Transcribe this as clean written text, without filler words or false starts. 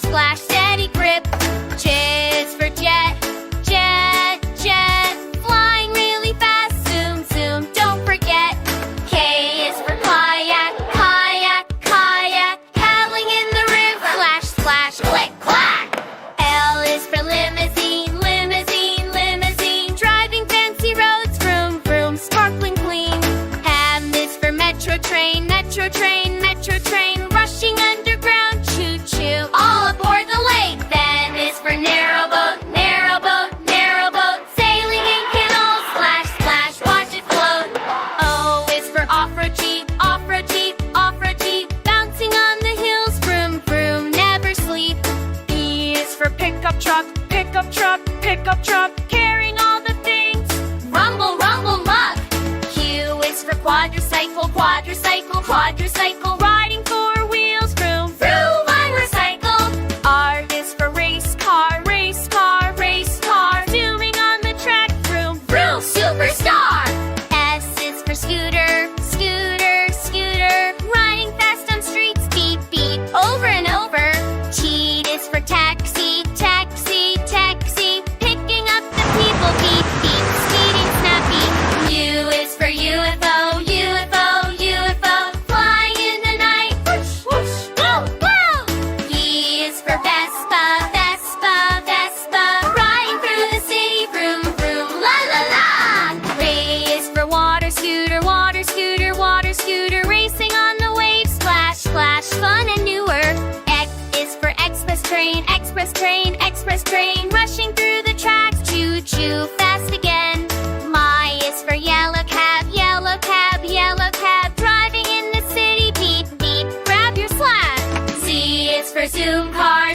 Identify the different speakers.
Speaker 1: splash, steady grip. J is for jet, jet, jet. Flying really fast, zoom, zoom, don't forget. K is for kayak, kayak, kayak. Paddling in the river, splash, splash, click, clack. L is for limousine, limousine, limousine. Driving fancy roads, vroom, vroom, sparkling clean. M is for metro train, metro train, metro train. Rushing underground, choo-choo, all aboard the lake. Then is for narrow boat, narrow boat, narrow boat. Sailing in canals, splash, splash, watch it float. O is for off-road jeep, off-road jeep, off-road jeep. Bouncing on the hills, vroom, vroom, never sleep. P is for pickup truck, pickup truck, pickup truck. Carrying all the things, rumble, rumble, muck. Q is for quadricycle, quadricycle, quadricycle. Riding four wheels, vroom, vroom, I recycle. R is for race car, race car, race car. Zooming on the track, vroom, vroom, superstar. S is for scooter, scooter, scooter. Riding fast on streets, beep, beep, over and over. T is for taxi, taxi, taxi. Picking up the people, beep, beep, speeding snappy. U is for UFO, UFO, UFO. Flying in the night, whoosh, whoosh, whoa, whoa. V is for Vespa, Vespa, Vespa. Riding through the city, vroom, vroom, la la la. Ray is for water scooter, water scooter, water scooter. Racing on the waves, splash, splash, fun and newer. X is for express train, express train, express train. Rushing through the tracks, choo-choo, fast again. My is for yellow cab, yellow cab, yellow cab. Driving in the city, beep, beep, grab your slab. Z is for zoom car,